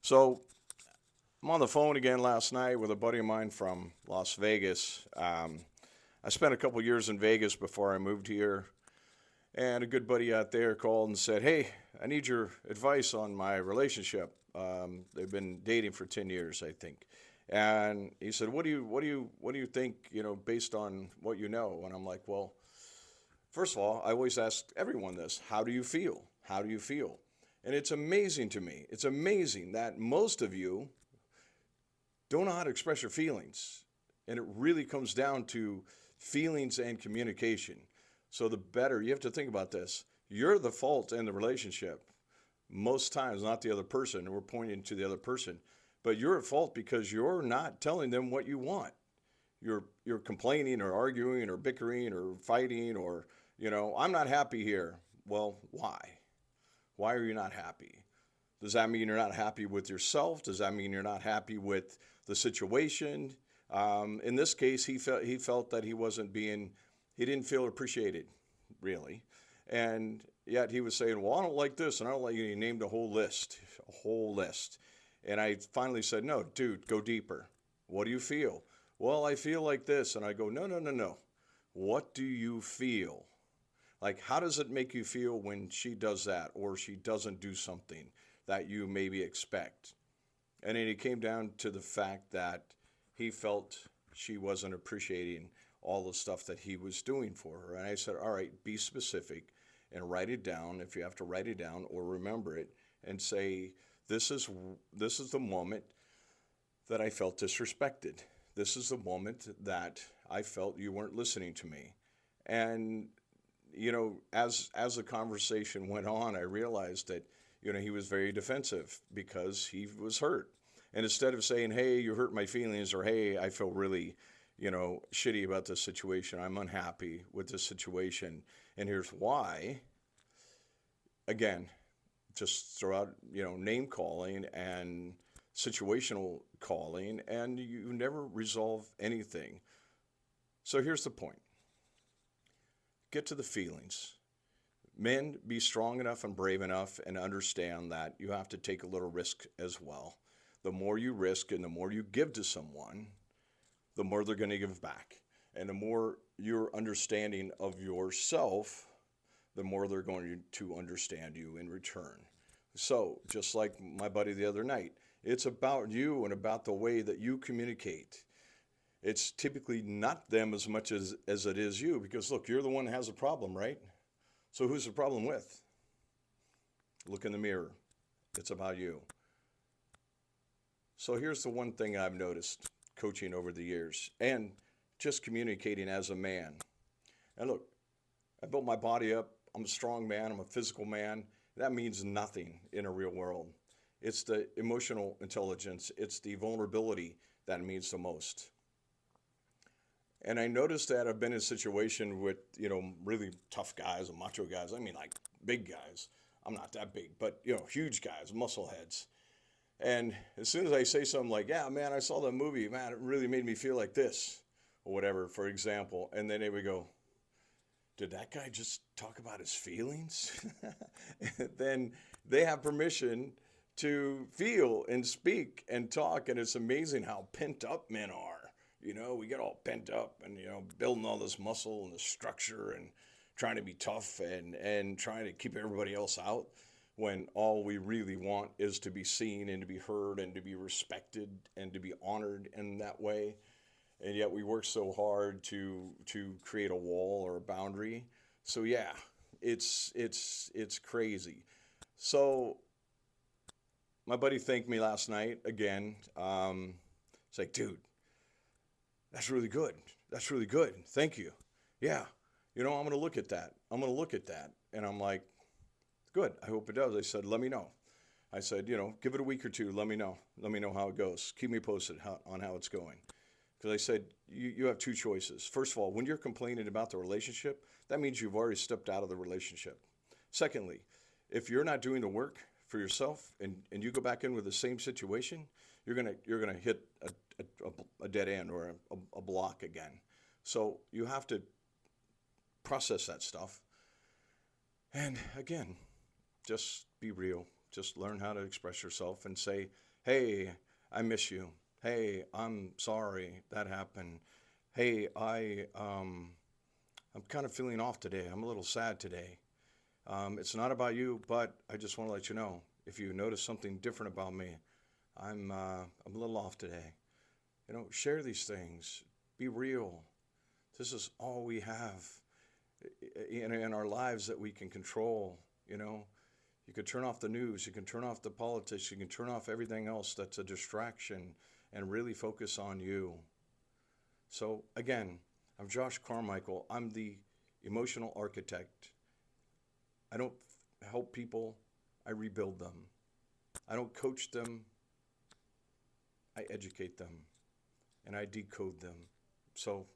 So I'm on the phone again last night with a buddy of mine from Las Vegas. I spent a couple years in Vegas before I moved here, and a good buddy out there called and said, "Hey, I need your advice on my relationship." They've been dating for 10 years, I think. And he said, "What do you think? Based on what you know?" And I'm like, "Well, first of all, I always ask everyone this: How do you feel? How do you feel?" And it's amazing to me. It's amazing that most of you don't know how to express your feelings. And it really comes down to feelings and communication. So the better, you have to think about this. You're the fault in the relationship. Most times, not the other person, and we're pointing to the other person. But you're at fault because you're not telling them what you want. You're complaining or arguing or bickering or fighting or, I'm not happy here. Well, why? Why are you not happy? Does that mean you're not happy with yourself? Does that mean you're not happy with the situation? In this case, he felt that he didn't feel appreciated, really, and yet he was saying, "Well, I don't like this, and I don't like." He named a whole list, and I finally said, "No, dude, go deeper. What do you feel?" "Well, I feel like this," and I go, "No, no, no, no. What do you feel? Like, how does it make you feel when she does that or she doesn't do something that you maybe expect?" And then it came down to the fact that he felt she wasn't appreciating all the stuff that he was doing for her. And I said, "All right, be specific and write it down if you have to write it down or remember it and say, this is the moment that I felt disrespected. This is the moment that I felt you weren't listening to me." And as the conversation went on, I realized that he was very defensive because he was hurt. And instead of saying, "Hey, you hurt my feelings," or, "Hey, I feel really, shitty about this situation. I'm unhappy with this situation, and here's why." Again, just throw out, name calling and situational calling, and you never resolve anything. So here's the point: get to the feelings. Men, be strong enough and brave enough and understand that you have to take a little risk as well. The more you risk and the more you give to someone, the more they're going to give back. And the more you're understanding of yourself, the more they're going to understand you in return. So, just like my buddy the other night, it's about you and about the way that you communicate. It's typically not them as much as it is you, because look, you're the one that has a problem, right? So who's the problem with? Look in the mirror. It's about you. So here's the one thing I've noticed coaching over the years and just communicating as a man. And look, I built my body up. I'm a strong man. I'm a physical man. That means nothing in a real world. It's the emotional intelligence. It's the vulnerability that means the most. And I noticed that I've been in a situation with, really tough guys and macho guys. I mean, like big guys. I'm not that big, but, huge guys, muscle heads. And as soon as I say something like, "Yeah, man, I saw that movie, man, it really made me feel like this," or whatever, for example, and then they would go, "Did that guy just talk about his feelings?" Then they have permission to feel and speak and talk, and it's amazing how pent up men are. We get all pent up and, building all this muscle and the structure and trying to be tough and trying to keep everybody else out when all we really want is to be seen and to be heard and to be respected and to be honored in that way. And yet we work so hard to create a wall or a boundary. So yeah, it's crazy. So my buddy thanked me last night again. It's like, "Dude, that's really good. That's really good. Thank you. Yeah. I'm going to look at that. I'm going to look at that." And I'm like, "Good. I hope it does." I said, "Let me know." I said, "Give it a week or two. Let me know. Let me know how it goes. Keep me posted on how it's going." Because I said, you have two choices. First of all, when you're complaining about the relationship, that means you've already stepped out of the relationship. Secondly, if you're not doing the work for yourself and you go back in with the same situation, you're gonna hit a dead end or a block again. So you have to process that stuff. And again, just be real. Just learn how to express yourself and say, Hey, I miss you. Hey, I'm sorry that happened. Hey, I'm kind of feeling off today. I'm a little sad today. It's not about you, but I just want to let you know if you notice something different about me, I'm a little off today. Share these things. Be real. This is all we have in our lives that we can control. You know, you can turn off the news, you can turn off the politics, you can turn off everything else that's a distraction and really focus on you. So, again, I'm Josh Carmichael. I'm the emotional architect. I don't help people, I rebuild them. I don't coach them, I educate them and I decode them. So,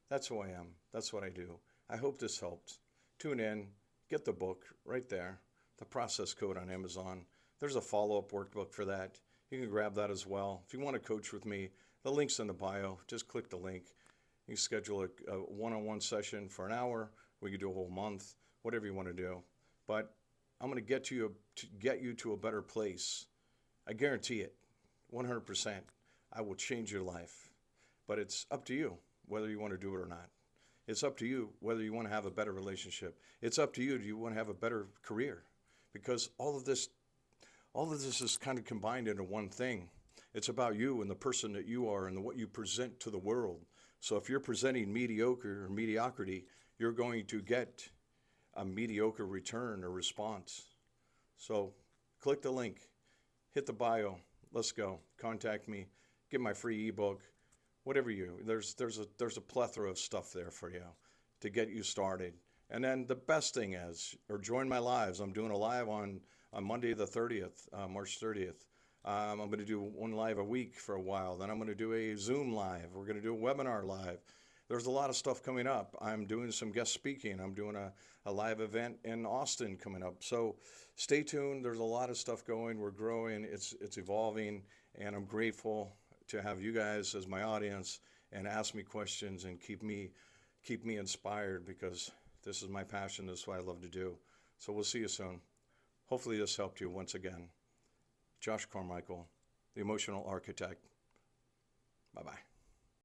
that's who I am. That's what I do. I hope this helped. Tune in, get the book right there, the process code on Amazon. There's a follow-up workbook for that. You can grab that as well. If you want to coach with me, the link's in the bio. Just click the link. You can schedule a one-on-one session for an hour. We can do a whole month, whatever you want to do. But I'm going to get you to a better place. I guarantee it, 100%. I will change your life. But it's up to you whether you want to do it or not. It's up to you whether you want to have a better relationship. It's up to you, do you want to have a better career? Because all of this is kind of combined into one thing. It's about you and the person that you are and what you present to the world. So if you're presenting mediocre or mediocrity, you're going to get a mediocre return or response. So click the link, hit the bio, let's go. Contact me, get my free ebook. Whatever there's a plethora of stuff there for you to get you started. And then the best thing is, or join my lives. I'm doing a live on Monday the 30th, March 30th. I'm going to do one live a week for a while. Then I'm going to do a Zoom live. We're going to do a webinar live. There's a lot of stuff coming up. I'm doing some guest speaking. I'm doing a live event in Austin coming up. So stay tuned. There's a lot of stuff going. We're growing. It's evolving, and I'm grateful to have you guys as my audience and ask me questions and keep me inspired, because this is my passion. This is what I love to do. So we'll see you soon. Hopefully this helped you once again. Josh Carmichael, the emotional architect. Bye-bye.